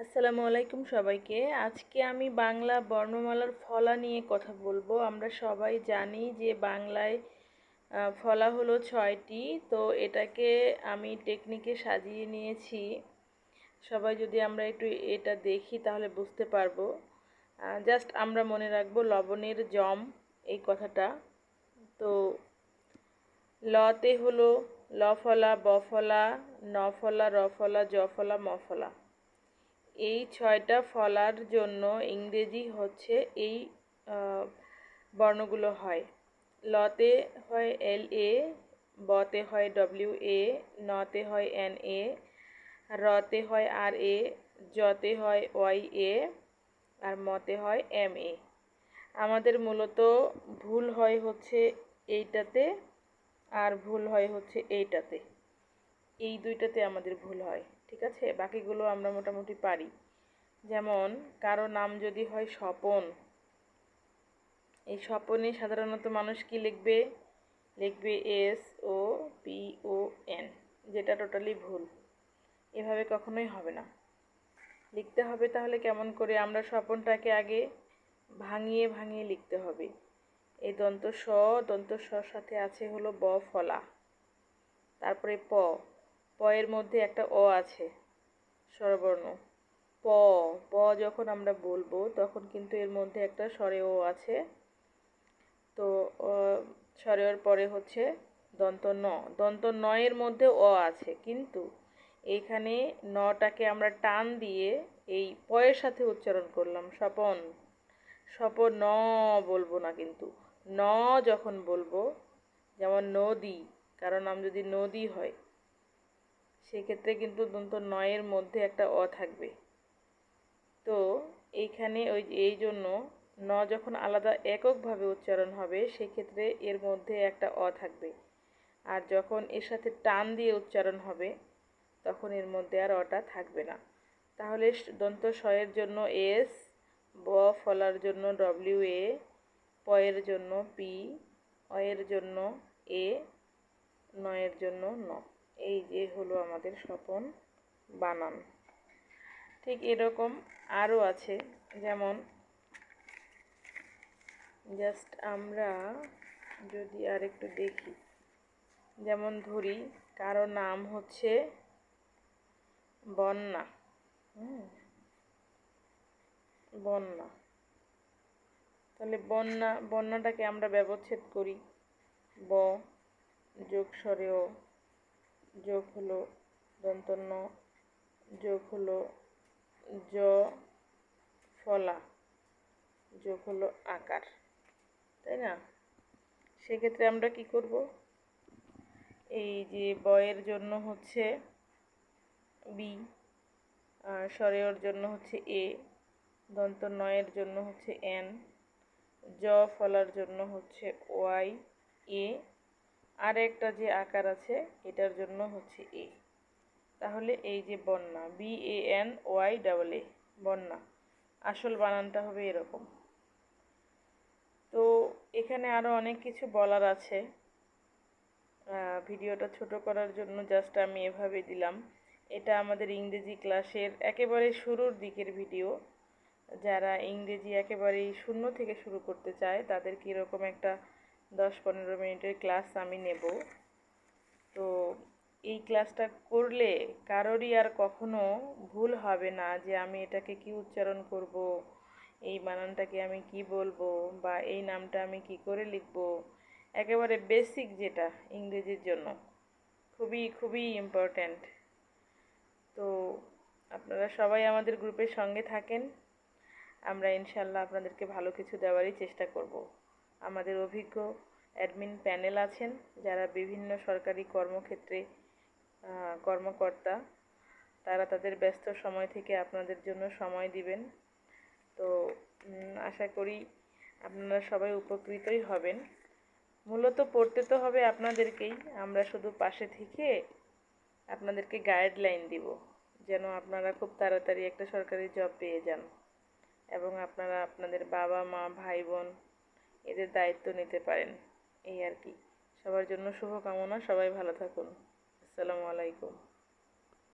আসসালামু আলাইকুম সবাইকে। আজকে আমি বাংলা বর্ণমালার ফলা নিয়ে কথা বলবো। আমরা সবাই জানি যে বাংলায় ফলা হলো 6টি। তো এটাকে আমি টেকনিকে সাজিয়ে নিয়েছি। সবাই যদি আমরা একটু এটা দেখি তাহলে বুঝতে পারবো। জাস্ট আমরা মনে রাখবো লবণের জম এই কথাটা। তো লতে হলো ল ফলা, ব ফলা, ন ফলা, র ফলা, জ ফলা, ম ফলা। এই 6টা ফলার জন্য ইংরেজি হচ্ছে এই বর্ণগুলো হয়। লতে হয় LA, বতে হয় WA, নতে হয় NA, রতে হয় RA, জতে হয় YA, আর মতে হয় MA। আমাদের মূলত ভুল হয় হচ্ছে এইটাতে, আর ভুল হয় হচ্ছে এইটাতে। এই দুইটাতে আমাদের ভুল হয়, ঠিক আছে। বাকিগুলো আমরা মোটামুটি পারি। যেমন কারো নাম যদি হয় স্বপন, এই স্বপনে সাধারণত মানুষ কি লিখবে? লিখবে SOPON, যেটা টোটালি ভুল। এভাবে কখনোই হবে না। লিখতে হবে তাহলে কেমন করে? আমরা স্বপনটাকে আগে ভাঙিয়ে ভাঙিয়ে লিখতে হবে। এই দন্ত সর সাথে আছে হলো ব ফলা, তারপরে প এর মধ্যে একটা অ আছে স্বরবর্ণ। প প যখন আমরা বলবো তখন কিন্তু এর মধ্যে একটা স্বরে ও আছে। তো স্বরের পরে হচ্ছে দন্ত ন। দন্ত ন এর মধ্যে অ আছে, কিন্তু এইখানে নটাকে আমরা টান দিয়ে এই পয়ের সাথে উচ্চারণ করলাম স্বপন। স্বপন ন বলবো না, কিন্তু ন যখন বলবো, যেমন নদী, কারণ নাম যদি নদী হয় সেক্ষেত্রে কিন্তু দন্ত নয়ের মধ্যে একটা অ থাকবে। তো এইখানে এই জন্য ন যখন আলাদা এককভাবে উচ্চারণ হবে সেক্ষেত্রে এর মধ্যে একটা অ থাকবে, আর যখন এর সাথে টান দিয়ে উচ্চারণ হবে তখন এর মধ্যে আর অটা থাকবে না। তাহলে দন্ত স-এর জন্য S, ব ফলার জন্য WA, প-এর জন্য P, অ-এর জন্য A, ন-এর জন্য ন। এই যে হলো আমাদের স্বপন বানান। ঠিক এরকম আরও আছে, যেমন জাস্ট আমরা যদি আর একটু দেখি, যেমন ধরি কারো নাম হচ্ছে বন্যা। বন্যা, তাহলে বন্যাটাকে আমরা ব্যবচ্ছেদ করি। ব যোগ স্বরেও যোগ হলো দন্ত ন, যোগ হলো জ ফলা, যোগ হলো আকার, তাই না? সেক্ষেত্রে আমরা কি করব? এই যে বয়ের জন্য হচ্ছে বি, স্বরের জন্য হচ্ছে এ, দন্ত নয়ের জন্য হচ্ছে এন, জ ফলার জন্য হচ্ছে ওয়াই এ, আর একটা যে আকার আছে এটার জন্য হচ্ছে এ। তাহলে এই যে বন্যা, BANYAA, বন্যা, আসল বানানটা হবে এরকম। তো এখানে আরও অনেক কিছু বলার আছে। ভিডিওটা ছোট করার জন্য জাস্ট আমি এভাবে দিলাম। এটা আমাদের ইংরেজি ক্লাসের একেবারে শুরুর দিকের ভিডিও। যারা ইংরেজি একেবারেই শূন্য থেকে শুরু করতে চায় তাদেরকে এরকম একটা 10-15 মিনিটের ক্লাস আমি নেব। তো এই ক্লাসটা করলে কারোরই আর কখনো ভুল হবে না যে আমি এটাকে কি উচ্চারণ করব, এই বানানটাকে আমি কি বলবো, বা এই নামটা আমি কি করে লিখব। একেবারে বেসিক যেটা ইংরেজির জন্য খুবই খুবই ইম্পর্ট্যান্ট। তো আপনারা সবাই আমাদের গ্রুপের সঙ্গে থাকেন। আমরা ইনশাল্লাহ আপনাদেরকে ভালো কিছু দেওয়ারই চেষ্টা করব। আমাদের অভিজ্ঞ অ্যাডমিন প্যানেল আছেন যারা বিভিন্ন সরকারি কর্মক্ষেত্রে কর্মকর্তা, তারা তাদের ব্যস্ত সময় থেকে আপনাদের জন্য সময় দিবেন। তো আশা করি আপনারা সবাই উপকৃতই হবেন। মূলত পড়তে তো হবে আপনাদেরকেই, আমরা শুধু পাশে থেকে আপনাদেরকে গাইডলাইন দিব যেন আপনারা খুব তাড়াতাড়ি একটা সরকারি জব পেয়ে যান এবং আপনারা আপনাদের বাবা মা ভাই বোন এদের দায়িত্ব নিতে পারেন। এই আর কি। সবার জন্য শুভকামনা। সবাই ভালো থাকুন। আসসালামু আলাইকুম।